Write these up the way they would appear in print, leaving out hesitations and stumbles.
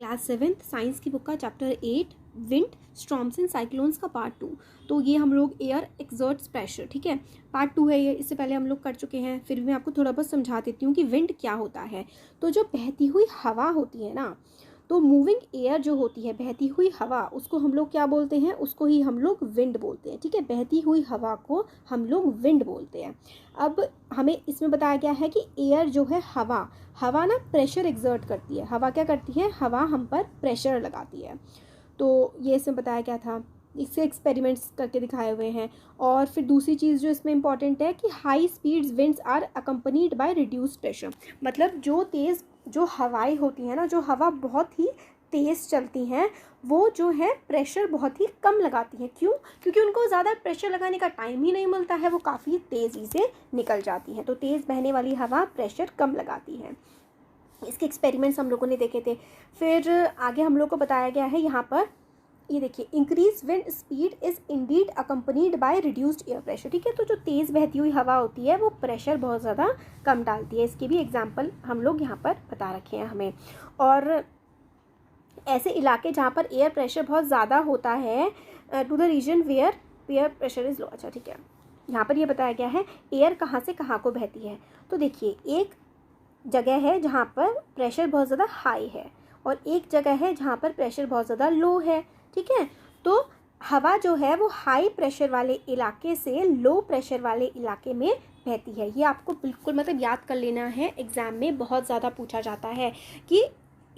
Class 7th science की book का chapter 8 wind storms and cyclones का पार्ट 2। तो ये हम लोग एयर एक्सर्ट्स प्रेशर, ठीक है, पार्ट 2 है ये। इससे पहले हम लोग कर चुके हैं, फिर भी मैं आपको थोड़ा बहुत समझा देती हूँ कि विंड क्या होता है। तो जो बहती हुई हवा होती है ना, तो मूविंग एयर जो होती है, बहती हुई हवा, उसको हम लोग क्या बोलते हैं? उसको ही हम लोग विंड बोलते हैं, ठीक है। बहती हुई हवा को हम लोग विंड बोलते हैं। अब हमें इसमें बताया गया है कि एयर जो है, हवा ना प्रेशर एक्सर्ट करती है। हवा क्या करती है? हवा हम पर प्रेशर लगाती है। तो ये इसमें बताया गया था, इससे एक्सपेरिमेंट्स करके दिखाए हुए हैं। और फिर दूसरी चीज़ जो इसमें इंपॉर्टेंट है कि high speeds winds are accompanied by reduced pressure. मतलब जो हवाएं होती हैं ना, जो हवा बहुत ही तेज़ चलती हैं, वो जो है प्रेशर बहुत ही कम लगाती हैं। क्यों? क्योंकि उनको ज़्यादा प्रेशर लगाने का टाइम ही नहीं मिलता है, वो काफ़ी तेज़ी से निकल जाती हैं। तो तेज़ बहने वाली हवा प्रेशर कम लगाती है। इसके एक्सपेरिमेंट्स हम लोगों ने देखे थे। फिर आगे हम लोग को बताया गया है यहाँ पर, ये देखिए, increase wind speed is Indeed accompanied by reduced air pressure, ठीक है। तो जो तेज़ बहती हुई हवा होती है वो प्रेशर बहुत ज़्यादा कम डालती है। इसके भी एग्जाम्पल हम लोग यहाँ पर बता रखे हैं हमें। और ऐसे इलाके जहाँ पर एयर प्रेशर बहुत ज़्यादा होता है, to the region where air pressure is low. अच्छा, ठीक है, यहाँ पर ये बताया गया है एयर कहाँ से कहाँ को बहती है। तो देखिए, एक जगह है जहाँ पर प्रेशर बहुत ज़्यादा हाई है और एक जगह है जहाँ पर प्रेशर बहुत ज़्यादा लो है, ठीक है। तो हवा जो है वो हाई प्रेशर वाले इलाके से लो प्रेशर वाले इलाके में बहती है। ये आपको बिल्कुल मतलब याद कर लेना है, एग्ज़ाम में बहुत ज़्यादा पूछा जाता है कि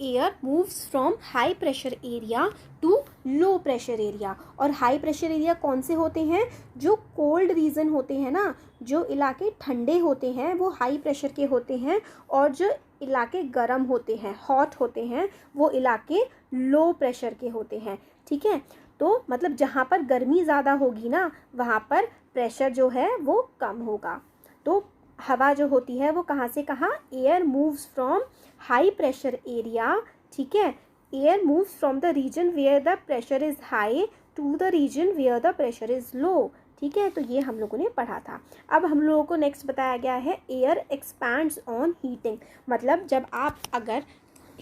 air moves from high pressure area to low pressure area. और हाई प्रेशर एरिया कौन से होते हैं? जो कोल्ड रीजन होते हैं ना, जो इलाके ठंडे होते हैं वो हाई प्रेशर के होते हैं, और जो इलाके गर्म होते हैं, हॉट होते हैं, वो इलाके लो प्रेशर के होते हैं, ठीक है। तो मतलब जहाँ पर गर्मी ज़्यादा होगी ना, वहाँ पर प्रेशर जो है वो कम होगा। तो हवा जो होती है वो कहाँ से कहाँ? Air moves from high pressure area, ठीक है। Air moves from the region where the pressure is high to the region where the pressure is low, ठीक है। तो ये हम लोगों ने पढ़ा था। अब हम लोगों को नेक्स्ट बताया गया है एयर एक्सपैंड्स ऑन हीटिंग। मतलब जब आप अगर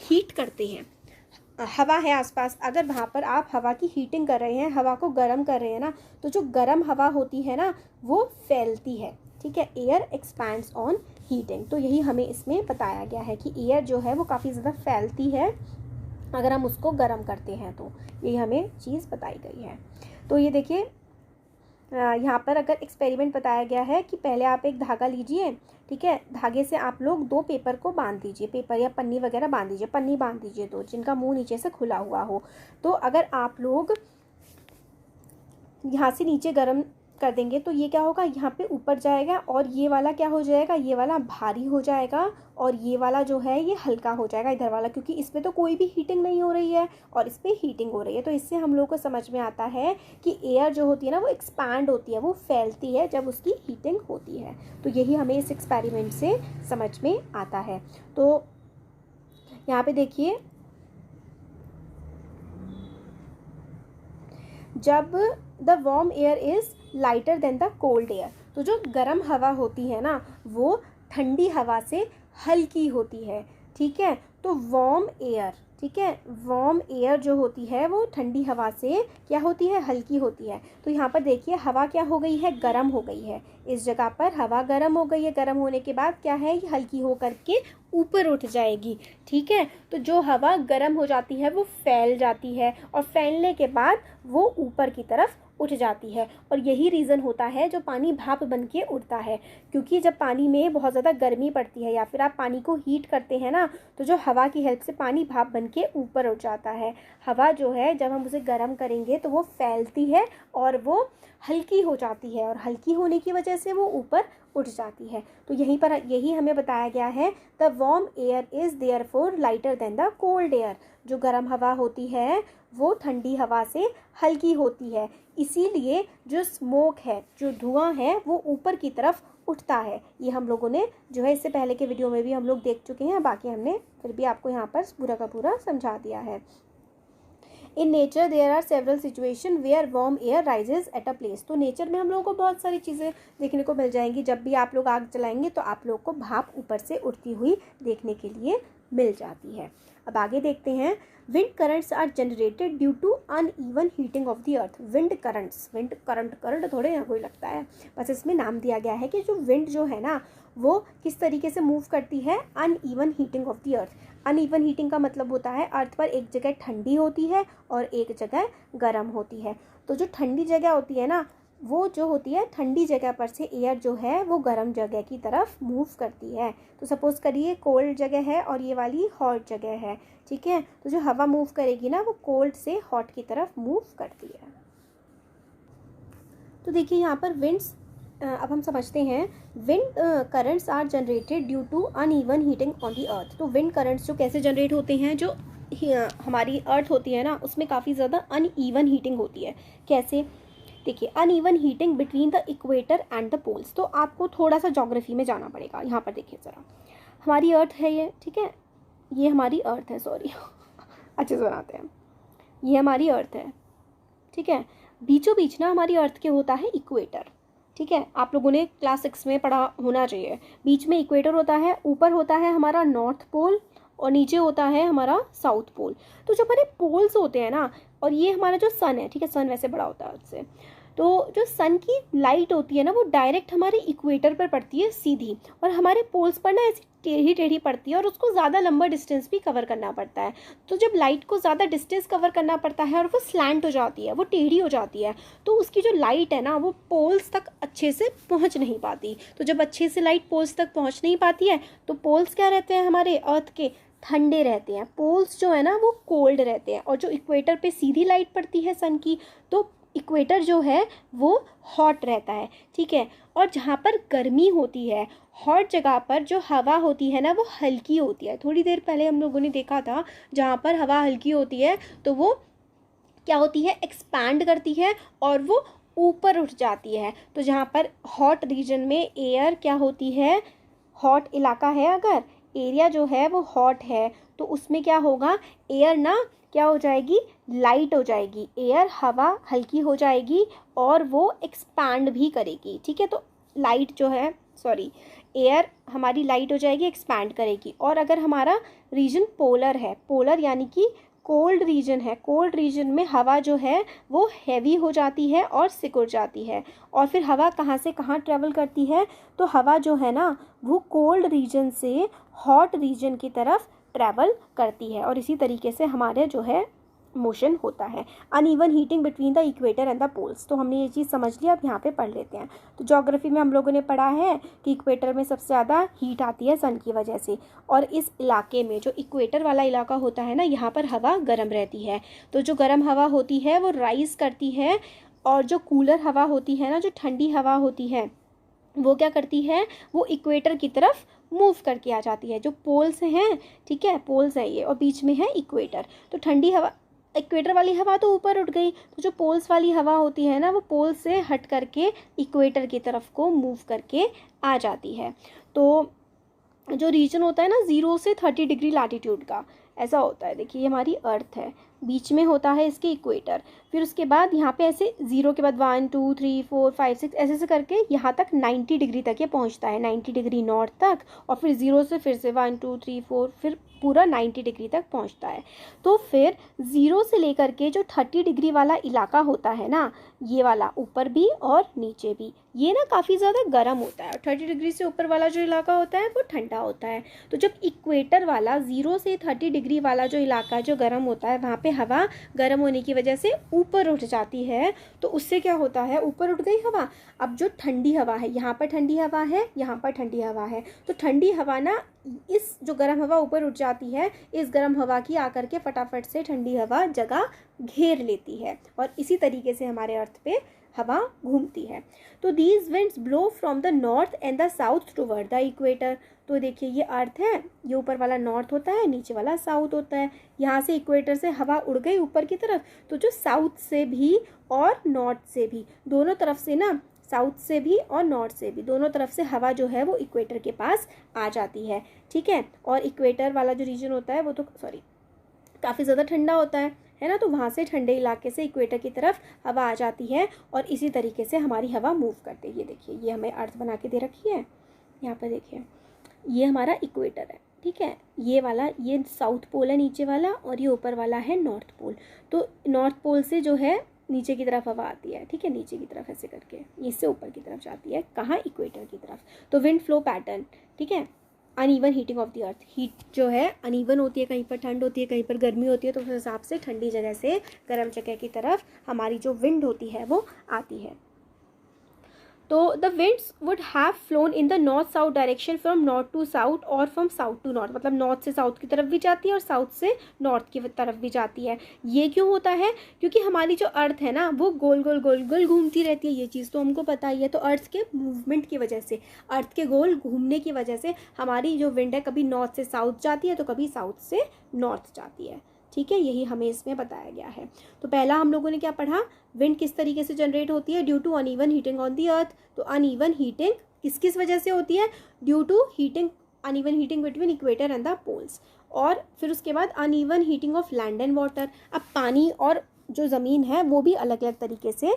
हीट करते हैं, हवा है आसपास, अगर वहाँ पर आप हवा की हीटिंग कर रहे हैं, हवा को गर्म कर रहे हैं ना, तो जो गर्म हवा होती है ना वो फैलती है, ठीक है। Air expands on heating. तो यही हमें इसमें बताया गया है कि एयर जो है वो काफ़ी ज़्यादा फैलती है अगर हम उसको गर्म करते हैं। तो यही हमें चीज़ बताई गई है। तो ये देखिए, यहाँ पर अगर एक्सपेरिमेंट बताया गया है कि पहले आप एक धागा लीजिए, ठीक है, धागे से आप लोग 2 पेपर को बांध दीजिए, पेपर या पन्नी वगैरह बांध दीजिए, पन्नी बांध दीजिए 2 जिनका मुंह नीचे से खुला हुआ हो। तो अगर आप लोग यहाँ से नीचे गर्म कर देंगे तो ये क्या होगा? यहाँ पे ऊपर जाएगा, और ये वाला क्या हो जाएगा? ये वाला भारी हो जाएगा, और ये वाला जो है ये हल्का हो जाएगा, इधर वाला, क्योंकि इसमें तो कोई भी हीटिंग नहीं हो रही है और इस पर हीटिंग हो रही है। तो इससे हम लोग को समझ में आता है कि एयर जो होती है ना वो एक्सपैंड होती है, वो फैलती है जब उसकी हीटिंग होती है। तो यही हमें इस एक्सपेरिमेंट से समझ में आता है। तो यहाँ पे देखिए, जब the warm air is lighter than the cold air, तो जो गर्म हवा होती है ना वो ठंडी हवा से हल्की होती है, ठीक है। तो वार्म एयर, ठीक है, वार्म एयर जो होती है वो ठंडी हवा से क्या होती है? हल्की होती है। तो यहाँ पर देखिए, हवा क्या हो गई है? गर्म हो गई है। इस जगह पर हवा गर्म हो गई है। गर्म होने के बाद क्या है? ये हल्की हो करके ऊपर उठ जाएगी, ठीक है। तो जो हवा गर्म हो जाती है वो फैल जाती है, और फैलने के बाद वो ऊपर की तरफ उठ जाती है। और यही रीज़न होता है जो पानी भाप बन के उड़ता है, क्योंकि जब पानी में बहुत ज़्यादा गर्मी पड़ती है या फिर आप पानी को हीट करते हैं ना, तो जो हवा की हेल्प से पानी भाप बन के ऊपर उठ जाता है। हवा जो है जब हम उसे गर्म करेंगे तो वो फैलती है और वो हल्की हो जाती है, और हल्की होने की वजह से वो ऊपर उठ जाती है। तो यही हमें बताया गया है, the warm air is therefore lighter than the cold air. जो गर्म हवा होती है वो ठंडी हवा से हल्की होती है, इसीलिए जो स्मोक है, जो धुआं है, वो ऊपर की तरफ उठता है। ये हम लोगों ने जो है इससे पहले के वीडियो में भी हम लोग देख चुके हैं, बाकी हमने फिर भी आपको यहाँ पर पूरा का पूरा समझा दिया है। In nature there are several situation where warm air rises at a place. तो नेचर में हम लोगों को बहुत सारी चीज़ें देखने को मिल जाएंगी। जब भी आप लोग आग जलाएंगे तो आप लोग को भाप ऊपर से उठती हुई देखने के लिए मिल जाती है। अब आगे देखते हैं, wind currents are generated due to uneven heating of the earth. Wind currents, wind current थोड़े ना कोई लगता है, बस इसमें नाम दिया गया है कि जो विंड जो है ना वो किस तरीके से मूव करती है, uneven heating of the earth. Uneven heating का मतलब होता है अर्थ पर एक जगह ठंडी होती है और एक जगह गर्म होती है। तो जो ठंडी जगह होती है ना, वो जो होती है ठंडी जगह पर से एयर जो है वो गर्म जगह की तरफ मूव करती है। तो सपोज़ करिए कोल्ड जगह है और ये वाली हॉट जगह है, ठीक है, तो जो हवा मूव करेगी ना वो कोल्ड से हॉट की तरफ मूव करती है। तो देखिए यहाँ पर विंड्स, अब हम समझते हैं, wind currents are generated due to uneven heating on the earth. तो विंड करंट्स जो कैसे जनरेट होते हैं, जो हमारी अर्थ होती है ना उसमें काफ़ी ज़्यादा अनइवन हीटिंग होती है। कैसे, देखिए, uneven heating between the equator and the poles. तो आपको थोड़ा सा ज्योग्राफी में जाना पड़ेगा। यहाँ पर देखिए ज़रा, हमारी अर्थ है ये, ठीक है, ये हमारी अर्थ है, सॉरी अच्छे से बनाते हैं, ये हमारी अर्थ है, ठीक है, बीचों बीच ना हमारी अर्थ के होता है इक्वेटर, ठीक है, आप लोगों ने क्लास 6 में पढ़ा होना चाहिए। बीच में इक्वेटर होता है, ऊपर होता है हमारा नॉर्थ पोल और नीचे होता है हमारा साउथ पोल। तो जो हमारे पोल्स होते हैं ना, और ये हमारा जो सन है, ठीक है, सन वैसे बड़ा होता है उससे, तो जो सन की लाइट होती है ना वो डायरेक्ट हमारे इक्वेटर पर पड़ती है सीधी, और हमारे पोल्स पर ना ऐसी टेढ़ी टेढ़ी पड़ती है और उसको ज़्यादा लंबा डिस्टेंस भी कवर करना पड़ता है। तो जब लाइट को ज़्यादा डिस्टेंस कवर करना पड़ता है और वो स्लैंट हो जाती है, वो टेढ़ी हो जाती है, तो उसकी जो लाइट है ना वो पोल्स तक अच्छे से पहुंच नहीं पाती। तो जब अच्छे से लाइट पोल्स तक पहुंच नहीं पाती है तो पोल्स क्या रहते हैं हमारे अर्थ के, ठंडे रहते हैं, पोल्स जो है ना वो कोल्ड रहते हैं। और जो इक्वेटर पे सीधी लाइट पड़ती है सन की, तो इक्वेटर जो है वो हॉट रहता है, ठीक है। और जहाँ पर गर्मी होती है, हॉट जगह पर जो हवा होती है ना वो हल्की होती है। थोड़ी देर पहले हम लोगों ने देखा था, जहाँ पर हवा हल्की होती है तो वो क्या होती है, एक्सपैंड करती है और वो ऊपर उठ जाती है। तो जहाँ पर हॉट रीजन में एयर क्या होती है, हॉट इलाका है, अगर एरिया जो है वो हॉट है तो उसमें क्या होगा, एयर ना क्या हो जाएगी, लाइट हो जाएगी, एयर हवा हल्की हो जाएगी और वो एक्सपैंड भी करेगी, ठीक है। तो लाइट जो है, सॉरी, एयर हमारी लाइट हो जाएगी, एक्सपैंड करेगी। और अगर हमारा रीजन पोलर है, पोलर यानी कि कोल्ड रीजन है, कोल्ड रीजन में हवा जो है वो हैवी हो जाती है और सिकुड़ जाती है। और फिर हवा कहाँ से कहाँ ट्रेवल करती है, तो हवा जो है ना वो कोल्ड रीजन से हॉट रीजन की तरफ ट्रैवल करती है। और इसी तरीके से हमारे जो है मोशन होता है। Uneven heating between the equator and the poles, तो हमने ये चीज़ समझ लिया। अब यहाँ पे पढ़ लेते हैं। तो ज्योग्राफी में हम लोगों ने पढ़ा है कि इक्वेटर में सबसे ज़्यादा हीट आती है सन की वजह से, और इस इलाके में जो इक्वेटर वाला इलाका होता है ना, यहाँ पर हवा गर्म रहती है। तो जो गर्म हवा होती है वो राइज करती है, और जो कूलर हवा होती है ना, जो ठंडी हवा होती है, वो क्या करती है, वो इक्वेटर की तरफ मूव करके आ जाती है। जो पोल्स हैं, ठीक है, पोल्स है ये, और बीच में है इक्वेटर। तो ठंडी हवा, इक्वेटर वाली हवा तो ऊपर उठ गई, तो जो पोल्स वाली हवा होती है ना वो पोल से हट करके इक्वेटर की तरफ को मूव करके आ जाती है। तो जो रीजन होता है ना 0 से 30 डिग्री लैटिट्यूड का, ऐसा होता है। देखिए ये हमारी अर्थ है, बीच में होता है इसके इक्वेटर, फिर उसके बाद यहाँ पे ऐसे 0 के बाद 1 2 3 4 5 6 ऐसे से करके यहाँ तक 90 डिग्री तक ये पहुँचता है, 90 डिग्री नॉर्थ तक, और फिर 0 से फिर से 1 2 3 4 फिर पूरा 90 डिग्री तक पहुँचता है। तो फिर 0 से लेकर के जो 30 डिग्री वाला इलाका होता है ना, ये वाला ऊपर भी और नीचे भी, ये ना काफ़ी ज़्यादा गर्म होता है, और 30 डिग्री से ऊपर वाला जो इलाका होता है वो ठंडा होता है। तो जब इक्वेटर वाला 0 से 30 डिग्री वाला जो इलाका जो गर्म होता है, वहाँ पे हवा गर्म होने की वजह से ऊपर उठ जाती है। तो उससे क्या होता है, ऊपर उठ गई हवा, अब जो ठंडी हवा है, यहाँ पर ठंडी हवा है, यहाँ पर ठंडी हवा है, तो ठंडी हवा ना इस जो गर्म हवा ऊपर उठ जाती है, इस गर्म हवा की आकर के फटाफट से ठंडी हवा जगह घेर लेती है, और इसी तरीके से हमारे अर्थ पे हवा घूमती है। तो these winds blow from the north and the south toward the equator. तो देखिए ये अर्थ है, ये ऊपर वाला नॉर्थ होता है, नीचे वाला साउथ होता है। यहाँ से इक्वेटर से हवा उड़ गई ऊपर की तरफ, तो जो साउथ से भी और नॉर्थ से भी, दोनों तरफ से ना, साउथ से भी और नॉर्थ से भी, दोनों तरफ से हवा जो है वो इक्वेटर के पास आ जाती है, ठीक है। और इक्वेटर वाला जो रीजन होता है वो तो काफ़ी ज़्यादा ठंडा होता है ना, तो वहाँ से ठंडे इलाके से इक्वेटर की तरफ हवा आ जाती है, और इसी तरीके से हमारी हवा मूव करती है। ये देखिए, ये हमें अर्थ बना के दे रखी है, यहाँ पर देखिए ये हमारा इक्वेटर है, ठीक है, ये वाला ये साउथ पोल है नीचे वाला, और ये ऊपर वाला है नॉर्थ पोल। तो नॉर्थ पोल से जो है नीचे की तरफ हवा आती है, ठीक है, नीचे की तरफ ऐसे करके, इससे ऊपर की तरफ जाती है, कहाँ, इक्वेटर की तरफ। तो विंड फ्लो पैटर्न, ठीक है, uneven heating of the earth, heat जो है अनइवन होती है, कहीं पर ठंड होती है, कहीं पर गर्मी होती है, तो उस हिसाब से ठंडी जगह से गर्म जगह की तरफ हमारी जो विंड होती है वो आती है। तो the winds would have flown in the north south direction from north to south और फ्रॉम साउथ टू नॉर्थ, मतलब नॉर्थ से साउथ की तरफ भी जाती है और साउथ से नॉर्थ की तरफ भी जाती है। ये क्यों होता है? क्योंकि हमारी जो अर्थ है ना वो गोल गोल गोल गोल घूमती रहती है, ये चीज़ तो हमको पता ही है। तो अर्थ के मूवमेंट की वजह से, अर्थ के गोल घूमने की वजह से हमारी जो विंड है कभी नॉर्थ से साउथ जाती है तो कभी साउथ से नॉर्थ जाती है, ठीक है, यही हमें इसमें बताया गया है। तो पहला हम लोगों ने क्या पढ़ा, विंड किस तरीके से जनरेट होती है, due to uneven heating on the earth. तो अनइवन हीटिंग किस किस वजह से होती है, due to heating, uneven heating between equator and the poles. और फिर उसके बाद uneven heating of land and water. अब पानी और जो ज़मीन है वो भी अलग अलग तरीके से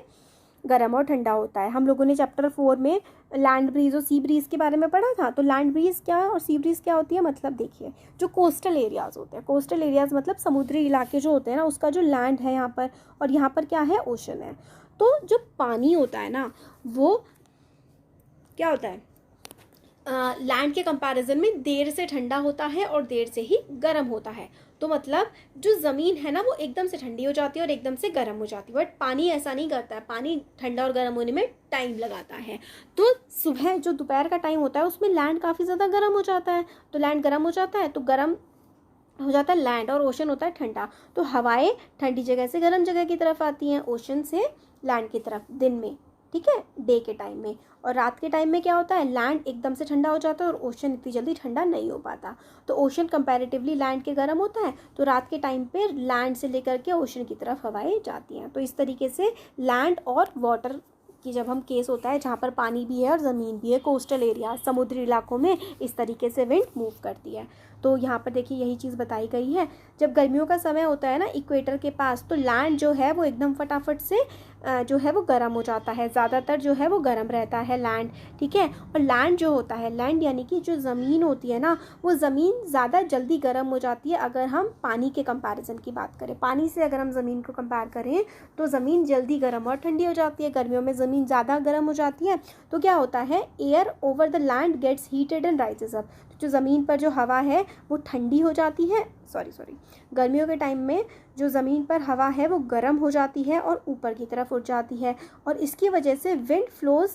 गर्म और ठंडा होता है। हम लोगों ने चैप्टर 4 में लैंड ब्रीज और सी ब्रीज के बारे में पढ़ा था। तो लैंड ब्रीज क्या और सी ब्रीज क्या होती है, मतलब देखिए, जो कोस्टल एरियाज़ होते हैं, कोस्टल एरियाज़ मतलब समुद्री इलाके जो होते हैं ना, उसका जो लैंड है यहाँ पर, और यहाँ पर क्या है, ओशन है। तो जो पानी होता है ना वो क्या होता है, लैंड के कंपैरिजन में देर से ठंडा होता है और देर से ही गर्म होता है। तो मतलब जो ज़मीन है ना वो एकदम से ठंडी हो जाती है और एकदम से गर्म हो जाती है, बट पानी ऐसा नहीं करता है, पानी ठंडा और गर्म होने में टाइम लगाता है। तो सुबह जो दोपहर का टाइम होता है उसमें लैंड काफ़ी ज़्यादा गर्म हो जाता है, तो लैंड गर्म हो जाता है तो गर्म हो जाता है लैंड, और ओशन होता है ठंडा। तो हवाएं ठंडी जगह से गर्म जगह की तरफ आती हैं, ओशन से लैंड की तरफ दिन में, ठीक है, डे के टाइम में। और रात के टाइम में क्या होता है, लैंड एकदम से ठंडा हो जाता है और ओशन इतनी जल्दी ठंडा नहीं हो पाता। तो ओशन कंपैरेटिवली लैंड के गर्म होता है, तो रात के टाइम पे लैंड से लेकर के ओशन की तरफ हवाएं जाती हैं। तो इस तरीके से लैंड और वाटर की जब हम केस होता है जहाँ पर पानी भी है और ज़मीन भी है, कोस्टल एरिया समुद्री इलाकों में, इस तरीके से विंड मूव करती है। तो यहाँ पर देखिए यही चीज़ बताई गई है। जब गर्मियों का समय होता है ना इक्वेटर के पास, तो लैंड जो है वो एकदम फटाफट से जो है वो गर्म हो जाता है, ज़्यादातर जो है वो गर्म रहता है लैंड, ठीक है। और लैंड जो होता है, लैंड यानी कि जो ज़मीन होती है ना, वो ज़मीन ज़्यादा जल्दी गर्म हो जाती है अगर हम पानी के कंपैरिजन की बात करें। पानी से अगर हम ज़मीन को कंपेयर करें तो ज़मीन जल्दी गर्म और ठंडी हो जाती है। गर्मियों में ज़मीन ज़्यादा गर्म हो जाती है, तो क्या होता है, air over the land gets heated and rises up. जो ज़मीन पर जो हवा है वो ठंडी हो जाती है, गर्मियों के टाइम में जो ज़मीन पर हवा है वो गर्म हो जाती है और ऊपर की तरफ उठ जाती है, और इसकी वजह से wind flows,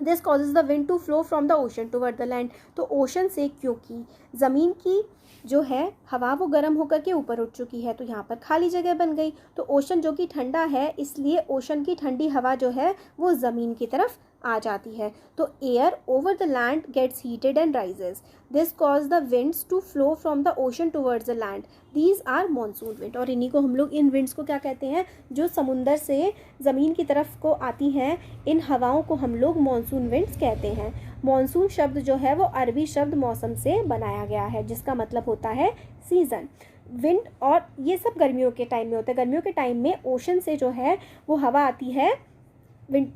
this causes the wind to flow from the ocean toward the land. तो ओशन से, क्योंकि ज़मीन की जो है हवा वो गर्म होकर के ऊपर उठ चुकी है, तो यहाँ पर खाली जगह बन गई। तो ओशन जो कि ठंडा है, इसलिए ओशन की ठंडी हवा जो है वो ज़मीन की तरफ आ जाती है। तो air over the land gets heated and rises, this cause the winds to flow from the ocean towards the land, these are monsoon wind. और इन्हीं को हम लोग, इन विंड्स को क्या कहते हैं, जो समुंदर से ज़मीन की तरफ को आती हैं, इन हवाओं को हम लोग मानसून विंड्स कहते हैं। मानसून शब्द जो है वो अरबी शब्द मौसम से बनाया गया है, जिसका मतलब होता है सीज़न। विंड, और ये सब गर्मियों के टाइम में होता है। गर्मियों के टाइम में ओशन से जो है वो हवा आती है,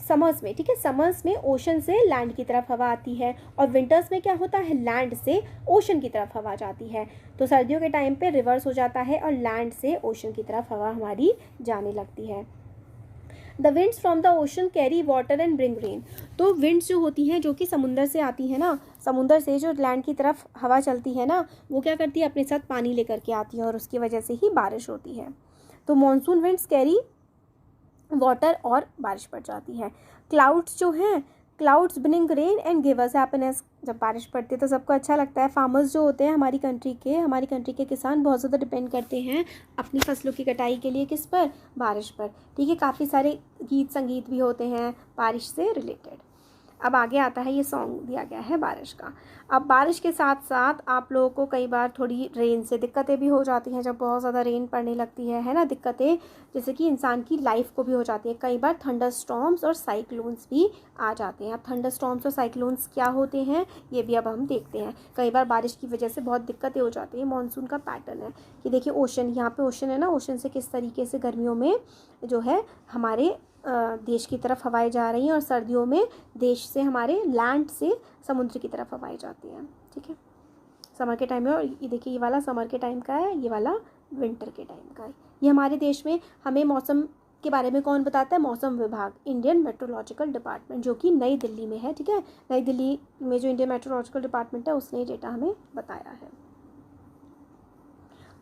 समर्स में, ठीक है, समर्स में ओशन से लैंड की तरफ हवा आती है, और विंटर्स में क्या होता है, लैंड से ओशन की तरफ हवा जाती है। तो सर्दियों के टाइम पे रिवर्स हो जाता है और लैंड से ओशन की तरफ हवा हमारी जाने लगती है। The winds from the ocean carry water and bring rain. तो विंड्स जो होती हैं जो कि समुंदर से आती है ना, समुंदर से जो लैंड की तरफ हवा चलती है ना, वो क्या करती है, अपने साथ पानी लेकर के आती है, और उसकी वजह से ही बारिश होती है। तो मॉनसून विंड्स कैरी वाटर, और बारिश पड़ जाती है। क्लाउड्स जो हैं, clouds bring rain and give us happiness. जब बारिश पड़ती है तो सबको अच्छा लगता है। फार्मर्स जो होते हैं हमारी कंट्री के किसान बहुत ज़्यादा डिपेंड करते हैं अपनी फसलों की कटाई के लिए, किस पर, बारिश पर, ठीक है। काफ़ी सारे गीत संगीत भी होते हैं बारिश से रिलेटेड। अब आगे आता है, ये सॉन्ग दिया गया है बारिश का। अब बारिश के साथ साथ आप लोगों को कई बार थोड़ी रेन से दिक्कतें भी हो जाती हैं। जब बहुत ज़्यादा रेन पड़ने लगती है ना, दिक्कतें जैसे कि इंसान की लाइफ को भी हो जाती है। कई बार थंडर स्टॉर्म्स और साइक्लोन्स भी आ जाते हैं। अब थंडर स्टॉर्म्स और साइक्लोन्स क्या होते हैं ये भी अब हम देखते हैं। कई बार बारिश की वजह से बहुत दिक्कतें हो जाती हैं। मानसून का पैटर्न है कि देखिए, ओशन, यहाँ पे ओशन है ना, ओशन से किस तरीके से गर्मियों में जो है हमारे देश की तरफ हवाएं जा रही हैं, और सर्दियों में देश से, हमारे लैंड से समुद्र की तरफ हवाएं जाती हैं, ठीक है। समर के टाइम में, और ये देखिए ये वाला समर के टाइम का है, ये वाला विंटर के टाइम का है। ये हमारे देश में हमें मौसम के बारे में कौन बताता है? मौसम विभाग, इंडियन मेट्रोलॉजिकल डिपार्टमेंट, जो कि नई दिल्ली में है। ठीक है, नई दिल्ली में जो इंडियन मेट्रोलॉजिकल डिपार्टमेंट है उसने डेटा हमें बताया है।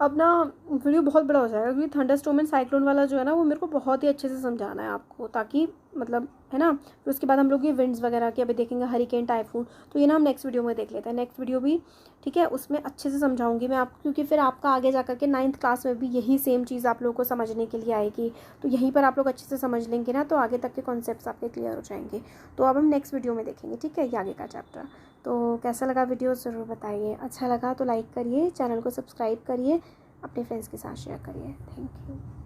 अब ना वीडियो बहुत बड़ा हो जाएगा क्योंकि थंडरस्टॉर्म एंड साइक्लोन वाला जो है ना वो मेरे को बहुत ही अच्छे से समझाना है आपको, ताकि मतलब है ना। फिर उसके बाद हम लोग ये विंड्स वगैरह की अभी देखेंगे, हरिकेन, टाइफून, तो ये ना हम नेक्स्ट वीडियो में देख लेते हैं। नेक्स्ट वीडियो भी ठीक है, उसमें अच्छे से समझाऊंगी मैं आपको, क्योंकि फिर आपका आगे जा करके 9th क्लास में भी यही सेम चीज़ आप लोगों को समझने के लिए आएगी। तो यहीं पर आप लोग अच्छे से समझ लेंगे ना, तो आगे तक के कॉन्सेप्ट्स आपके क्लियर हो जाएंगे। तो अब हम नेक्स्ट वीडियो में देखेंगे, ठीक है, ये आगे का चैप्टर। तो कैसा लगा वीडियो ज़रूर बताइए, अच्छा लगा तो लाइक करिए, चैनल को सब्सक्राइब करिए, अपने फ्रेंड्स के साथ शेयर करिए। Thank you.